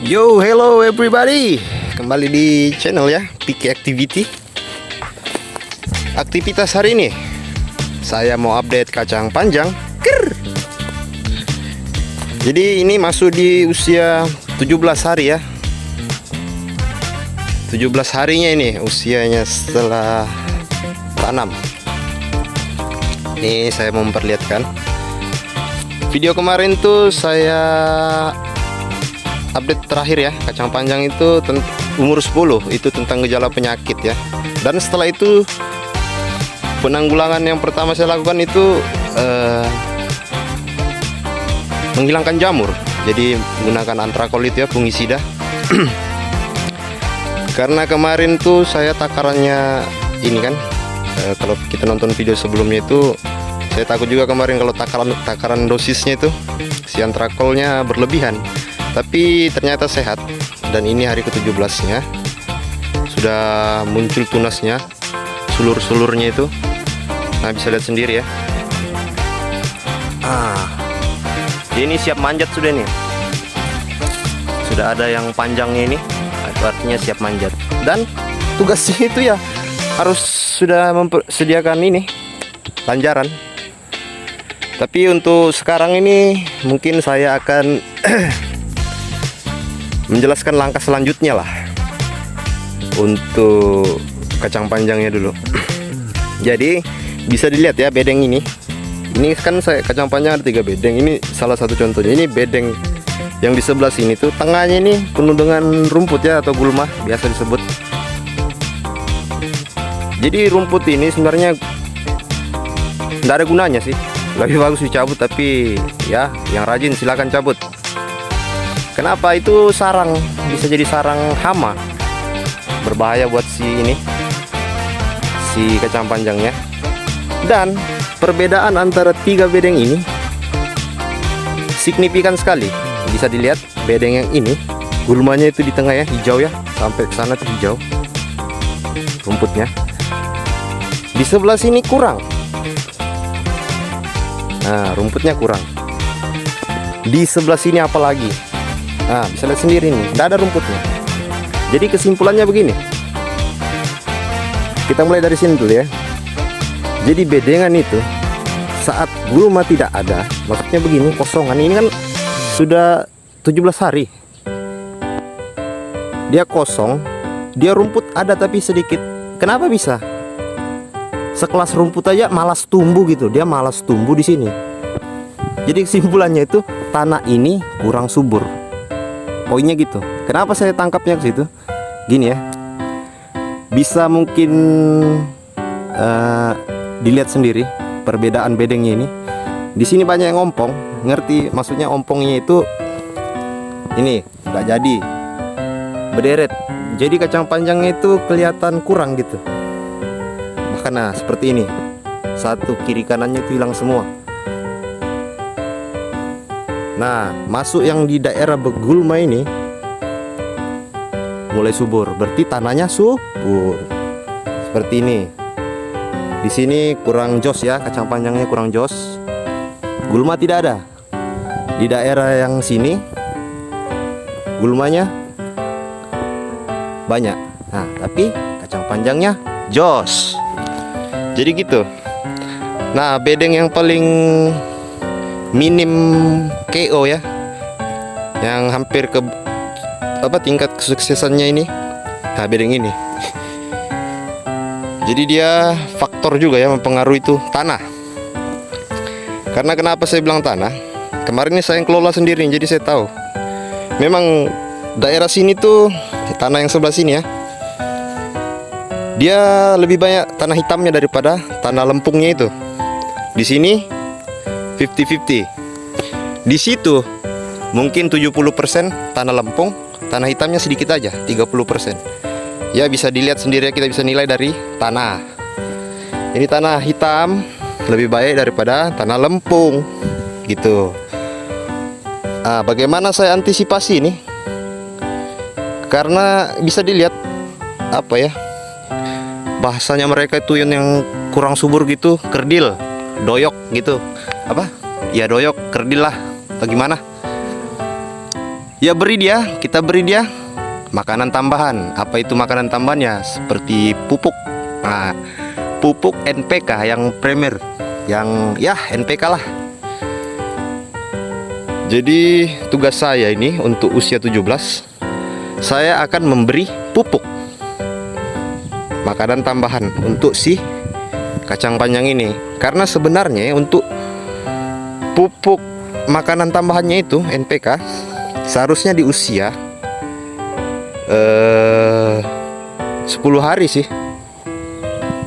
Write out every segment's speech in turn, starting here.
Yo, hello everybody. Kembali di channel ya, Piki Activity. Aktivitas hari ini saya mau update kacang panjang. Jadi ini masuk di usia 17 hari ya. 17 harinya ini usianya setelah tanam. Ini saya mau memperlihatkan. Video kemarin tuh saya update terakhir ya, kacang panjang itu umur 10 itu tentang gejala penyakit ya. Dan setelah itu penanggulangan yang pertama saya lakukan itu menghilangkan jamur. Jadi menggunakan antrakolit ya, fungisida. Karena kemarin tuh saya takarannya ini kan, kalau kita nonton video sebelumnya itu saya takut juga kemarin kalau takaran dosisnya itu si antrakolnya berlebihan. Tapi ternyata sehat. Dan ini hari ke-17-nya sudah muncul tunasnya, sulur-sulurnya itu. Nah, bisa lihat sendiri ya. Ini siap manjat sudah nih. Sudah ada yang panjangnya ini, itu artinya siap manjat. Dan tugasnya itu ya harus sudah mempersediakan ini lanjaran. Tapi untuk sekarang ini mungkin saya akan menjelaskan langkah selanjutnya lah untuk kacang panjangnya dulu. Jadi bisa dilihat ya bedeng ini. Ini kan kacang panjang ada 3 bedeng. Ini salah satu contohnya. Ini bedeng yang di sebelah sini tuh, tengahnya ini penuh dengan rumput ya, atau gulma biasa disebut. Jadi rumput ini sebenarnya nggak ada gunanya sih. Lebih bagus dicabut, tapi ya yang rajin silakan cabut. Kenapa? Itu sarang, bisa jadi sarang hama, berbahaya buat si kacang panjangnya. Dan perbedaan antara 3 bedeng ini signifikan sekali. Bisa dilihat bedeng yang ini gulmanya itu di tengah ya, hijau ya, sampai ke sana tuh hijau rumputnya. Di sebelah sini kurang. Nah, rumputnya kurang. Di sebelah sini apalagi. Nah, bisa lihat sendiri nih, tidak ada rumputnya. Jadi kesimpulannya begini. Kita mulai dari sini dulu ya. Jadi bedengan itu saat gulma tidak ada, maksudnya begini, kosongan. Ini kan sudah 17 hari. Dia kosong, dia rumput ada tapi sedikit. Kenapa bisa? Sekelas rumput aja malas tumbuh gitu, dia malas tumbuh di sini. Jadi kesimpulannya itu tanah ini kurang subur. Poinnya gitu. Kenapa saya tangkapnya ke situ? Gini ya, bisa mungkin dilihat sendiri perbedaan bedengnya ini. Di sini banyak yang ompong, ngerti maksudnya ompongnya itu ini nggak jadi berderet. Jadi kacang panjangnya itu kelihatan kurang gitu. Nah, seperti ini, satu kiri kanannya itu hilang semua. Nah, masuk yang di daerah begulma ini mulai subur, berarti tanahnya subur. Seperti ini. Di sini kurang jos ya, kacang panjangnya kurang jos. Gulma tidak ada. Di daerah yang sini gulmanya banyak. Nah, tapi kacang panjangnya jos. Jadi gitu. Nah, bedeng yang paling minim KO ya, yang hampir ke tingkat kesuksesannya ini, nah bedeng ini. Jadi dia faktor juga ya mempengaruhi itu tanah. Karena kenapa saya bilang tanah? Kemarin ini saya yang kelola sendiri, jadi saya tahu. Memang daerah sini tuh, tanah yang sebelah sini ya, dia lebih banyak tanah hitamnya daripada tanah lempungnya itu. Di sini 50-50. Di situ mungkin 70% tanah lempung, tanah hitamnya sedikit aja, 30%. Ya bisa dilihat sendiri, kita bisa nilai dari tanah. Ini tanah hitam lebih baik daripada tanah lempung gitu. Nah, bagaimana saya antisipasi ini? Karena bisa dilihat apa ya, bahasanya mereka itu yang kurang subur gitu, kerdil, doyok gitu. Apa? Ya doyok, kerdil lah, atau gimana? Ya kita beri dia makanan tambahan. Apa itu makanan tambahannya? Seperti pupuk. Nah, pupuk NPK yang primer, yang ya NPK lah. Jadi tugas saya ini untuk usia 17, saya akan memberi pupuk makanan tambahan untuk si kacang panjang ini. Karena sebenarnya untuk pupuk makanan tambahannya itu NPK seharusnya di usia 10 hari sih.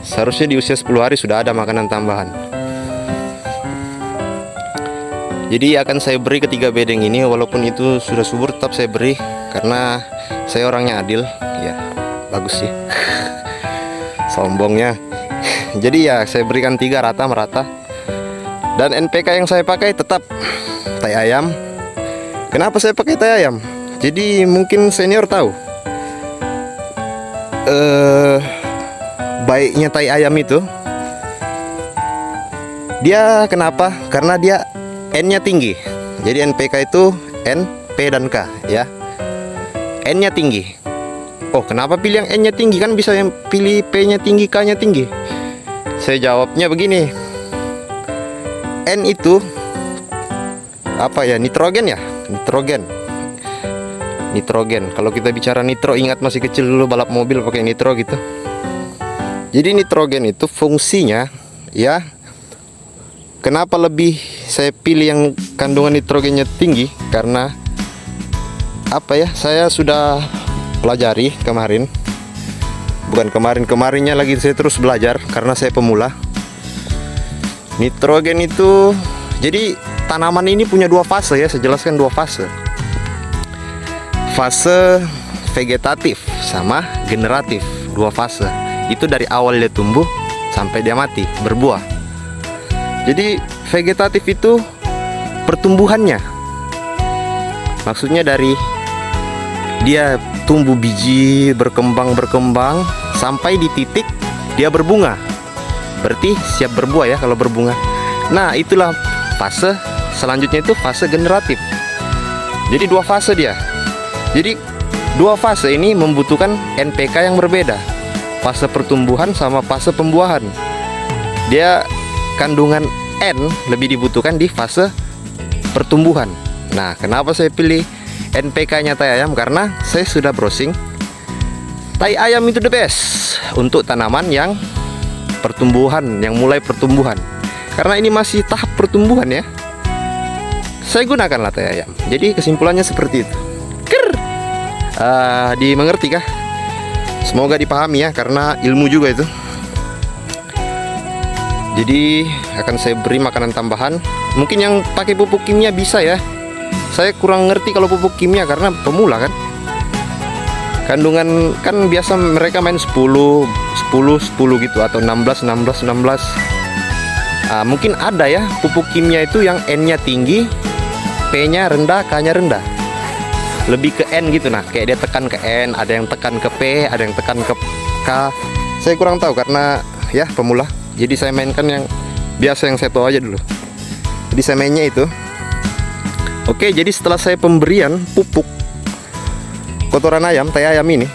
Seharusnya di usia 10 hari sudah ada makanan tambahan. Jadi akan saya beri ketiga bedeng ini, walaupun itu sudah subur tetap saya beri karena saya orangnya adil. Ya, bagus sih. Sombongnya. Jadi ya saya berikan 3 rata merata. Dan NPK yang saya pakai tetap tai ayam. Kenapa saya pakai tai ayam? Jadi mungkin senior tahu. Baiknya tai ayam itu, dia kenapa? Karena dia N-nya tinggi. Jadi NPK itu N, P dan K ya. N-nya tinggi. Oh, kenapa pilih yang N-nya tinggi? Kan bisa yang pilih P-nya tinggi, K-nya tinggi. Saya jawabnya begini. N itu apa ya? Nitrogen ya? Nitrogen. Kalau kita bicara nitro, ingat masih kecil dulu balap mobil pakai nitro gitu. Jadi nitrogen itu fungsinya ya. Kenapa lebih saya pilih yang kandungan nitrogennya tinggi? Karena apa ya? Saya sudah pelajari kemarin. Bukan kemarinnya lagi saya terus belajar karena saya pemula. Nitrogen itu, jadi tanaman ini punya 2 fase ya. Saya jelaskan 2 fase. Fase vegetatif sama generatif, 2 fase. Itu dari awal dia tumbuh sampai dia mati, berbuah. Jadi vegetatif itu pertumbuhannya. Maksudnya dari dia tumbuh biji, berkembang sampai di titik dia berbunga. Berarti siap berbuah ya kalau berbunga. Nah, itulah fase selanjutnya, itu fase generatif. Jadi 2 fase dia. Jadi 2 fase ini membutuhkan NPK yang berbeda. Fase pertumbuhan sama fase pembuahan. Dia kandungan N lebih dibutuhkan di fase pertumbuhan. Nah, kenapa saya pilih NPK-nya tai ayam? Karena saya sudah browsing. Tai ayam itu the best untuk tanaman yang pertumbuhan, yang mulai pertumbuhan. Karena ini masih tahap pertumbuhan ya. Saya gunakanlah tai ayam. Jadi kesimpulannya seperti itu. Dimengerti kah? Semoga dipahami ya, karena ilmu juga itu. Jadi akan saya beri makanan tambahan. Mungkin yang pakai pupuk kimia bisa ya. Saya kurang ngerti kalau pupuk kimia karena pemula kan. Kandungan kan biasa mereka main 10 gitu atau 16. Mungkin ada ya pupuk kimia itu yang N-nya tinggi, P-nya rendah, K-nya rendah. Lebih ke N gitu, nah kayak dia tekan ke N, ada yang tekan ke P, ada yang tekan ke K. Saya kurang tahu karena ya pemula. Jadi saya mainkan yang biasa, yang saya tahu aja dulu. Jadi saya mainnya itu. Oke, jadi setelah saya pemberian pupuk kotoran ayam, tai ayam ini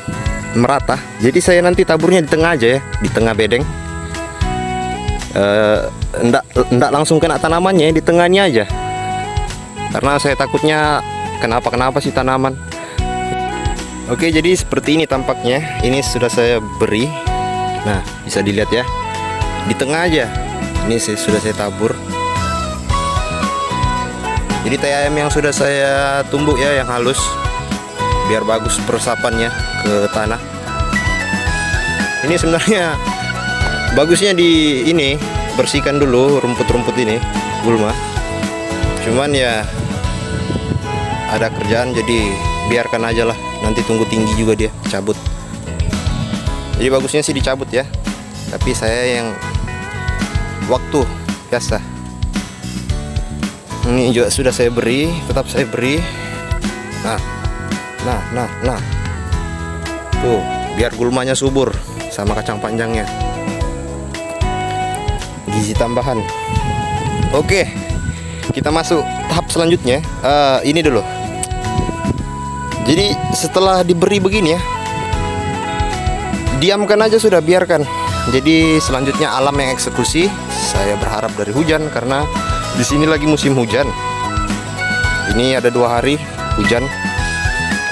merata. Jadi saya nanti taburnya di tengah aja ya, di tengah bedeng. Enggak langsung kena tanamannya, di tengahnya aja. Karena saya takutnya kenapa sih tanaman. Oke, jadi seperti ini tampaknya. Ini sudah saya beri. Nah, bisa dilihat ya. Di tengah aja. Ini sudah saya tabur. Jadi tai ayam yang sudah saya tumbuk ya, yang halus, biar bagus peresapannya ke tanah. Ini sebenarnya bagusnya di ini, bersihkan dulu rumput-rumput ini, gulma. Cuman ya ada kerjaan, jadi biarkan aja lah. Nanti tunggu tinggi juga dia, cabut. Jadi bagusnya sih dicabut ya. Tapi saya yang waktu biasa. Ini juga sudah saya beri, tetap saya beri. Nah. Tuh, biar gulmanya subur sama kacang panjangnya. Gizi tambahan. Oke. Kita masuk tahap selanjutnya. Ini dulu. Jadi setelah diberi begini ya, diamkan aja sudah, biarkan. Jadi selanjutnya alam yang eksekusi. Saya berharap dari hujan karena di sini lagi musim hujan. Ini ada 2 hari hujan.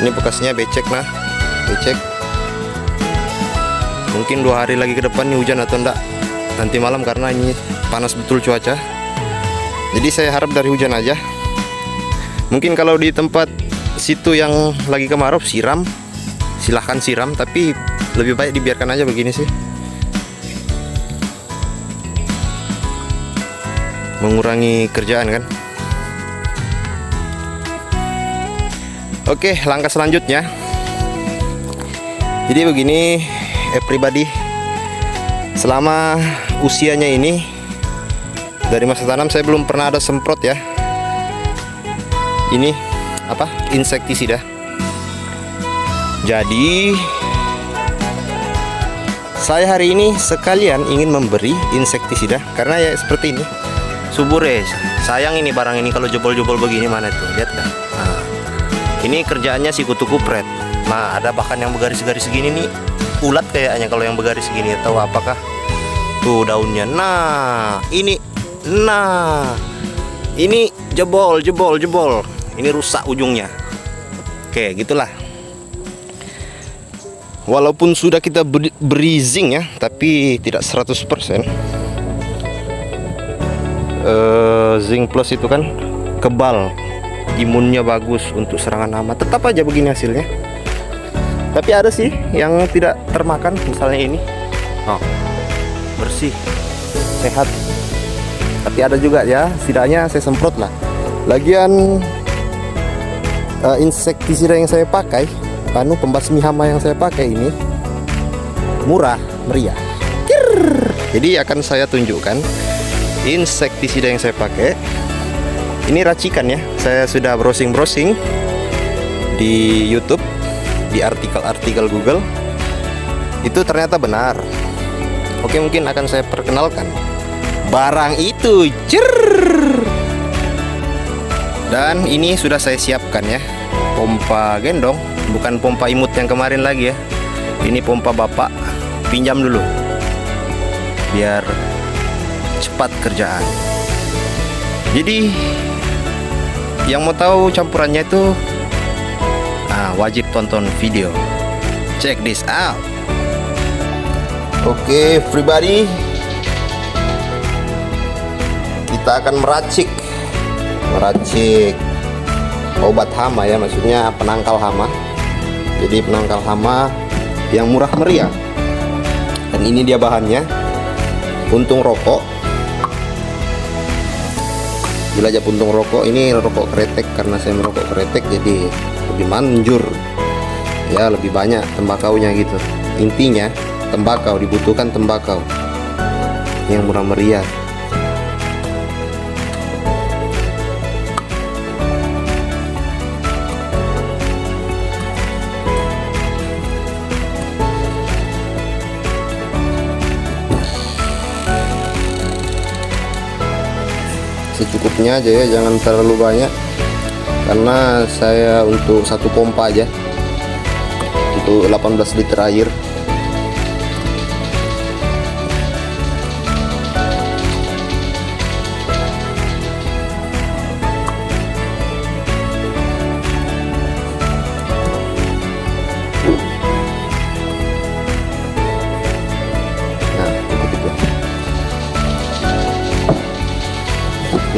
Ini bekasnya becek, nah becek. Mungkin 2 hari lagi ke depan nih hujan atau enggak nanti malam, karena ini panas betul cuaca. Jadi saya harap dari hujan aja. Mungkin kalau di tempat situ yang lagi kemarau siram, silahkan siram, tapi lebih baik dibiarkan aja begini sih, mengurangi kerjaan kan. Oke, langkah selanjutnya. Jadi begini, pribadi, selama usianya ini dari masa tanam saya belum pernah ada semprot ya. Ini apa? Insektisida. Jadi saya hari ini sekalian ingin memberi insektisida karena ya seperti ini. Subur ya. Sayang ini barang ini kalau jebol-jebol begini, mana tuh? Lihat kan? Nah, ini kerjaannya si kutu kupret. Nah, ada bahkan yang bergaris-garis segini nih. Ulat kayaknya kalau yang bergaris segini. Tahu apakah? Tuh daunnya. Nah, ini. Nah, ini jebol. Ini rusak ujungnya. Oke, gitulah. Walaupun sudah kita beri zinc ya, tapi tidak 100%. Zinc plus itu kan kebal, imunnya bagus untuk serangan hama. Tetap aja begini hasilnya. Tapi ada sih yang tidak termakan, misalnya ini. Oh, bersih, sehat. Tapi ada juga ya, setidaknya saya semprot lah. Lagian insektisida yang saya pakai, pembasmi hama yang saya pakai ini murah meriah. Jadi akan saya tunjukkan insektisida yang saya pakai. Ini racikan ya. Saya sudah browsing di YouTube, di artikel Google. Itu ternyata benar. Oke, mungkin akan saya perkenalkan barang itu. Dan ini sudah saya siapkan ya, pompa gendong, bukan pompa imut yang kemarin lagi ya. Ini pompa bapak, pinjam dulu biar cepat kerjaan. Jadi yang mau tahu campurannya itu wajib tonton video. Check this out. Oke, everybody, kita akan meracik obat hama ya, maksudnya penangkal hama. Jadi penangkal hama yang murah meriah. Dan ini dia bahannya, puntung rokok. Gila aja puntung rokok. Ini rokok kretek, karena saya merokok kretek jadi lebih manjur ya, lebih banyak tembakaunya gitu. Intinya tembakau, dibutuhkan tembakau yang murah meriah. Secukupnya aja ya, jangan terlalu banyak, karena saya untuk satu pompa aja itu 18 liter air.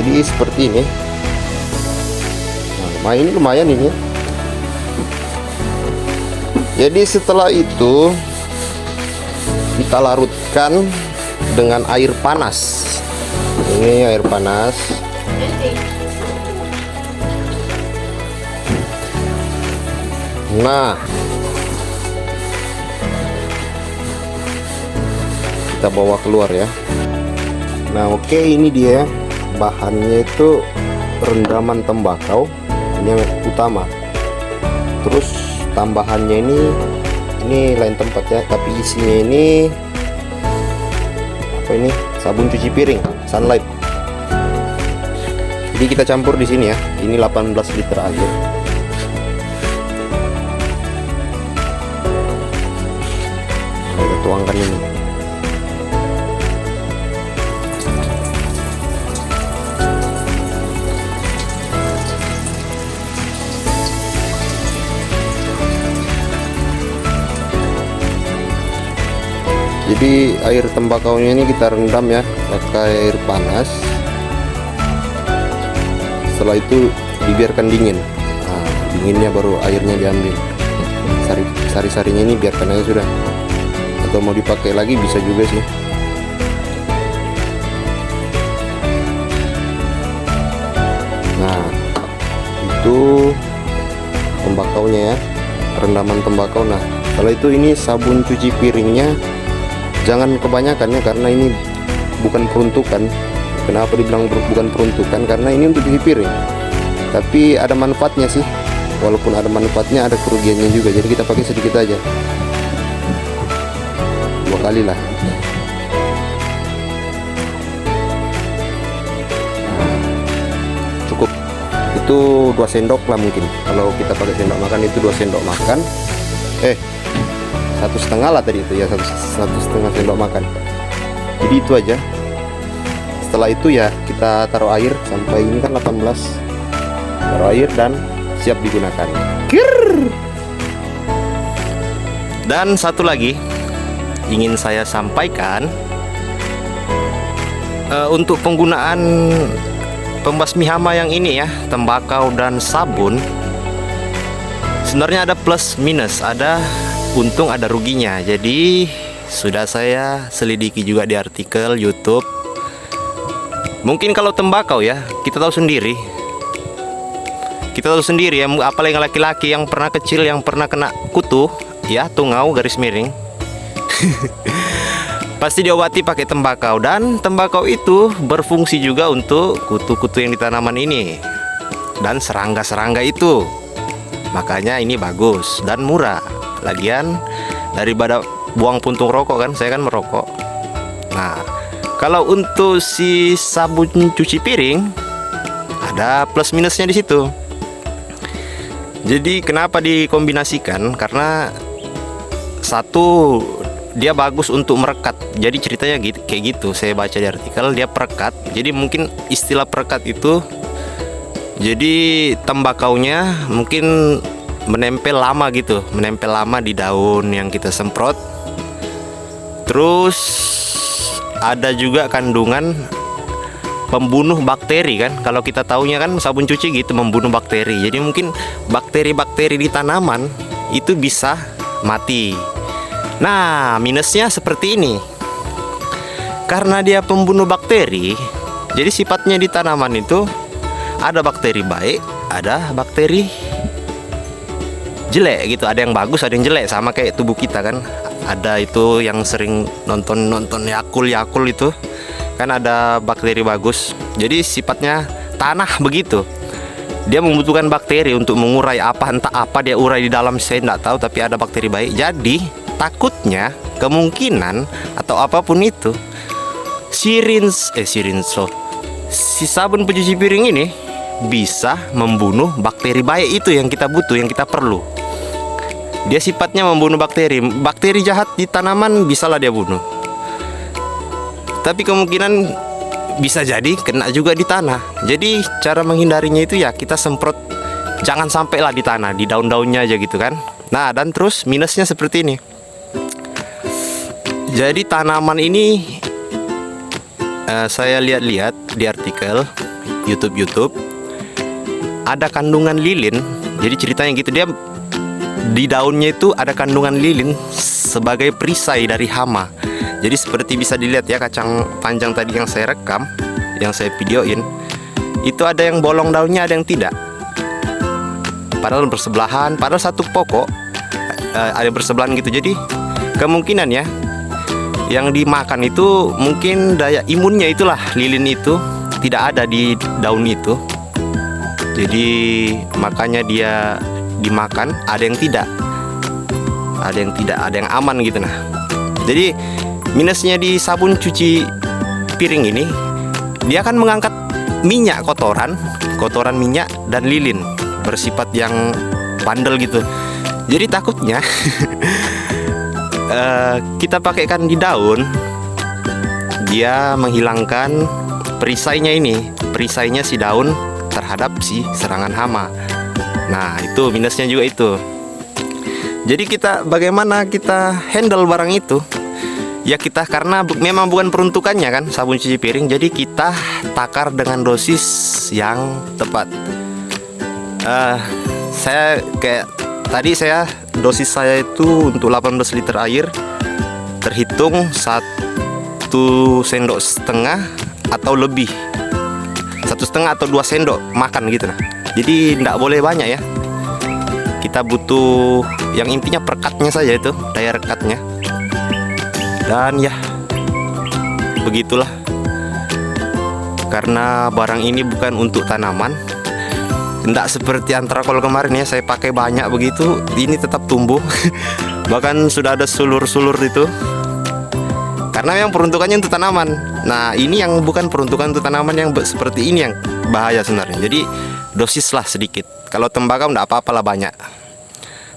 Jadi seperti ini. Nah, ini lumayan ini. Jadi setelah itu kita larutkan dengan air panas. Ini air panas. Nah, kita bawa keluar ya. Nah, oke, ini dia. Bahannya itu rendaman tembakau, ini yang utama. Terus tambahannya ini lain tempat ya, tapi isinya ini apa ini? Sabun cuci piring, Sunlight. Jadi kita campur di sini ya. Ini 18 liter air. tuangkan ini. Jadi air tembakaunya ini kita rendam ya pakai air panas. Setelah itu dibiarkan dingin. Nah, dinginnya baru airnya diambil. Sari-sarinya ini biarkan aja sudah. Atau mau dipakai lagi bisa juga sih. Nah, itu tembakaunya ya, rendaman tembakau. Nah, kalau itu ini sabun cuci piringnya jangan kebanyakan ya, karena ini bukan peruntukan. Kenapa dibilang bukan peruntukan? Karena ini untuk cuci piring, tapi ada manfaatnya sih. Walaupun ada manfaatnya, ada kerugiannya juga. Jadi kita pakai sedikit aja, 2 kali lah. Nah, cukup. Itu 2 sendok lah mungkin. Kalau kita pakai sendok makan itu 2 sendok makan. 1,5 lah tadi itu ya, 1,5 sendok makan. Jadi itu aja. Setelah itu ya kita taruh air sampai ini kan 18. Taruh air dan siap digunakan. Dan satu lagi ingin saya sampaikan, untuk penggunaan pembasmi hama yang ini ya, tembakau dan sabun, sebenarnya ada plus minus, ada untung ada ruginya. Jadi sudah saya selidiki juga di artikel YouTube. Mungkin kalau tembakau ya, kita tahu sendiri ya, apalagi laki-laki yang pernah kecil, yang pernah kena kutu ya, tungau garis miring pasti diobati pakai tembakau. Dan tembakau itu berfungsi juga untuk kutu-kutu yang di tanaman ini dan serangga-serangga itu. Makanya ini bagus dan murah. Lagian daripada buang puntung rokok kan, saya kan merokok. Nah, kalau untuk si sabun cuci piring ada plus minusnya di situ. Jadi kenapa dikombinasikan? Karena satu, dia bagus untuk merekat. Jadi ceritanya kayak gitu. Saya baca di artikel dia perekat. Jadi mungkin istilah perekat itu, jadi tembakaunya mungkin menempel lama gitu, menempel lama di daun yang kita semprot. Terus ada juga kandungan pembunuh bakteri kan. Kalau kita taunya kan sabun cuci gitu, membunuh bakteri. Jadi mungkin bakteri-bakteri di tanaman itu bisa mati. Nah, minusnya seperti ini. Karena dia pembunuh bakteri, jadi sifatnya di tanaman itu ada bakteri baik, ada bakteri jelek gitu. Ada yang bagus, ada yang jelek, sama kayak tubuh kita kan. Ada itu yang sering nonton Yakul itu kan, ada bakteri bagus. Jadi sifatnya tanah begitu, dia membutuhkan bakteri untuk mengurai entah apa dia urai di dalam, saya tidak tahu, tapi ada bakteri baik. Jadi takutnya kemungkinan atau apapun itu, si sabun pencuci piring ini bisa membunuh bakteri baik itu yang kita butuh, yang kita perlu. Dia sifatnya membunuh bakteri jahat di tanaman, bisalah dia bunuh. Tapi kemungkinan bisa jadi kena juga di tanah. Jadi cara menghindarinya itu ya kita semprot, jangan sampai lah di tanah, di daun-daunnya aja gitu kan. Nah, dan terus minusnya seperti ini. Jadi tanaman ini saya lihat-lihat di artikel YouTube ada kandungan lilin. Jadi ceritanya gitu, dia di daunnya itu ada kandungan lilin sebagai perisai dari hama. Jadi seperti bisa dilihat ya, kacang panjang tadi yang saya rekam, yang saya videoin, itu ada yang bolong daunnya, ada yang tidak. Padahal bersebelahan, padahal satu pokok ada bersebelahan gitu. Jadi kemungkinan ya, yang dimakan itu mungkin daya imunnya itulah, lilin itu tidak ada di daun itu. Jadi makanya dia dimakan, ada yang tidak, ada yang aman gitu. Nah, jadi minusnya di sabun cuci piring ini, dia akan mengangkat minyak, kotoran minyak dan lilin bersifat yang bandel gitu. Jadi takutnya kita pakaikan di daun, dia menghilangkan perisainya ini, perisainya si daun terhadap si serangan hama. Nah, itu minusnya juga itu. Jadi kita bagaimana kita handle barang itu? Ya kita, karena memang bukan peruntukannya kan sabun cuci piring, jadi kita takar dengan dosis yang tepat. Saya kayak tadi, dosis saya itu untuk 18 liter air terhitung 1,5 sendok atau lebih, 1,5 atau 2 sendok makan gitu nah. Jadi tidak boleh banyak ya. Kita butuh yang intinya perekatnya saja, itu daya rekatnya. Dan ya begitulah, karena barang ini bukan untuk tanaman, tidak seperti antrakol kemarin ya, saya pakai banyak begitu, ini tetap tumbuh. Bahkan sudah ada sulur-sulur itu, karena yang peruntukannya untuk tanaman. Nah, ini yang bukan peruntukan untuk tanaman, yang seperti ini yang bahaya sebenarnya. Jadi dosislah sedikit. Kalau tembakau tidak apa-apalah banyak,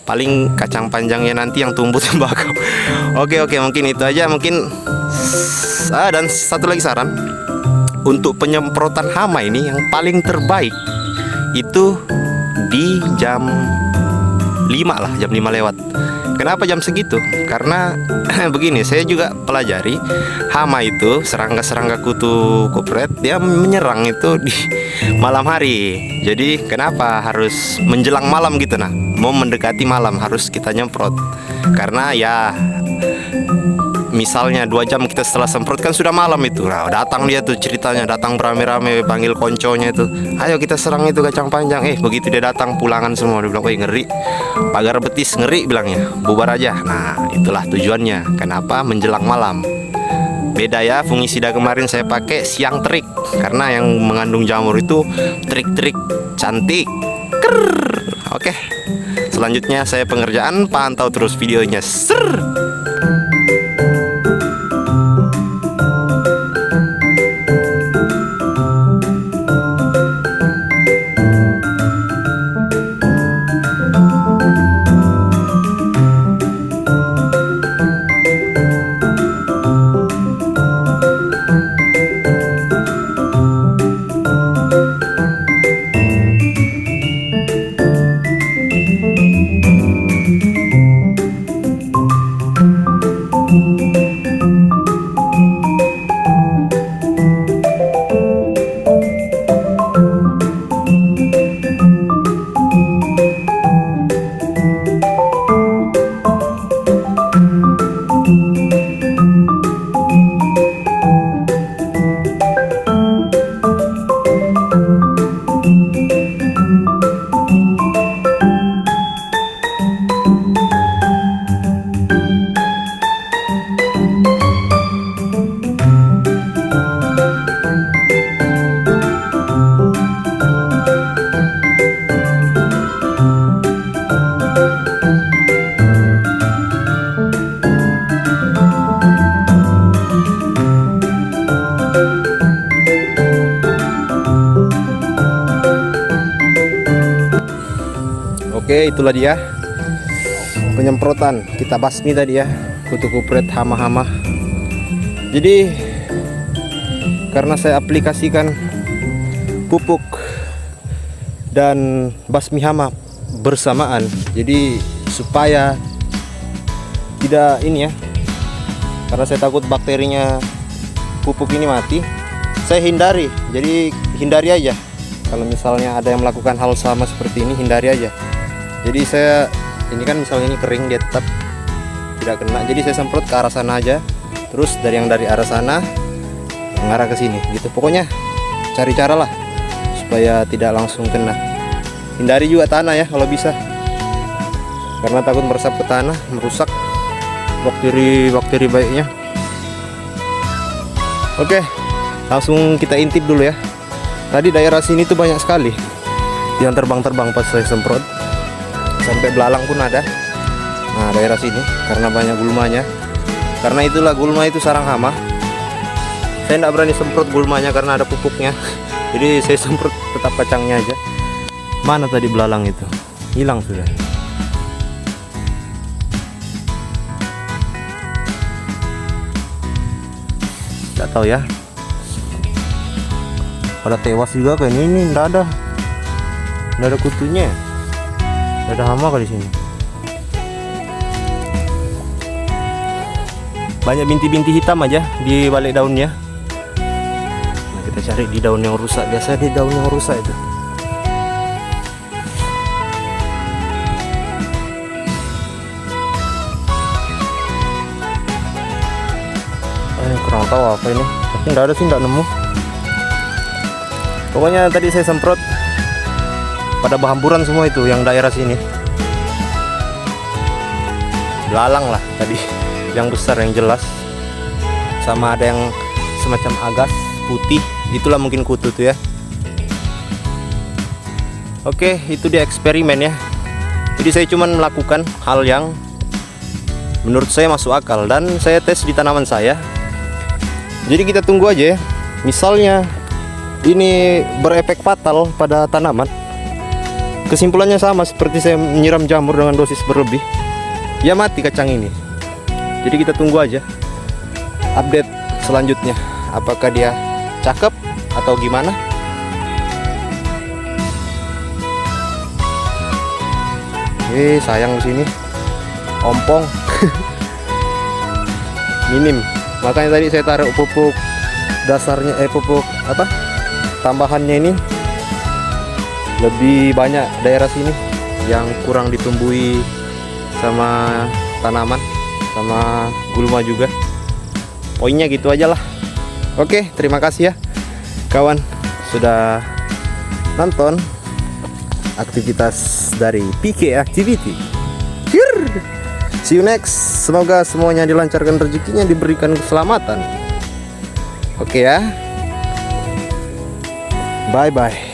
paling kacang panjangnya nanti yang tumbuh tembakau. Oke, mungkin itu aja. Mungkin dan satu lagi saran, untuk penyemprotan hama ini yang paling terbaik itu di jam 5 lah, jam 5 lewat. Kenapa jam segitu? Karena begini, saya juga pelajari hama itu, serangga-serangga kutu kupret, dia menyerang itu di malam hari. Jadi kenapa harus menjelang malam gitu, nah mau mendekati malam harus kita nyemprot. Karena ya misalnya 2 jam kita setelah semprot kan sudah malam itu. Nah, datang dia tuh ceritanya, datang berame-rame panggil konconya itu, ayo kita serang itu kacang panjang. Begitu dia datang pulangan semua, dia bilang, woi ngeri, pagar betis ngeri bilangnya, bubar aja. Nah, itulah tujuannya. Kenapa menjelang malam? Beda ya, fungisida kemarin saya pakai siang terik, karena yang mengandung jamur itu terik-terik cantik. Oke, selanjutnya saya pengerjaan, pantau terus videonya. Oke, itulah dia penyemprotan. Kita basmi tadi ya, kutu kupret, hama-hama. Jadi karena saya aplikasikan pupuk dan basmi hama bersamaan, jadi supaya tidak ini ya, karena saya takut bakterinya pupuk ini mati, saya hindari. Jadi hindari aja, kalau misalnya ada yang melakukan hal sama seperti ini, hindari aja. Jadi saya ini kan misalnya ini kering, dia tetap tidak kena, jadi saya semprot ke arah sana aja, terus dari arah sana mengarah ke sini gitu. Pokoknya cari cara lah supaya tidak langsung kena. Hindari juga tanah ya kalau bisa, karena takut meresap ke tanah, merusak bakteri baiknya. Oke, langsung kita intip dulu ya. Tadi daerah sini tuh banyak sekali yang terbang-terbang pas saya semprot, sampai belalang pun ada. Nah, daerah sini karena banyak gulmanya, karena itulah gulma itu sarang hama. Saya tidak berani semprot gulmanya karena ada pupuknya. Jadi saya semprot tetap kacangnya aja. Mana tadi belalang itu? Hilang sudah. nggak tahu ya. Pada tewas juga kayaknya ini, nggak ada kutunya, nggak ada hama kali sini. Banyak binti-binti hitam aja di balik daunnya. Nah, kita cari di daun yang rusak. Biasa di daun yang rusak itu. Kurang tahu apa ini, tapi nggak ada sih, nggak nemu. Pokoknya tadi saya semprot pada berhamburan semua itu yang daerah sini. Belalang lah tadi, yang besar yang jelas. Sama ada yang semacam agas putih, itulah mungkin kutu tuh ya. Oke, itu dia eksperimen ya. Jadi saya cuman melakukan hal yang menurut saya masuk akal dan saya tes di tanaman saya. Jadi kita tunggu aja ya. Misalnya ini berefek fatal pada tanaman, kesimpulannya sama seperti saya menyiram jamur dengan dosis berlebih, ya mati kacang ini. Jadi kita tunggu aja update selanjutnya, apakah dia cakep atau gimana. Sayang di sini ompong minim. Makanya tadi saya taruh pupuk dasarnya, pupuk apa tambahannya ini lebih banyak daerah sini yang kurang ditumbuhi sama tanaman, sama gulma juga. Poinnya gitu aja lah. Oke, terima kasih ya kawan sudah nonton aktivitas dari PK Activity. See you next. Semoga semuanya dilancarkan rezekinya, diberikan keselamatan. Oke ya. Bye bye.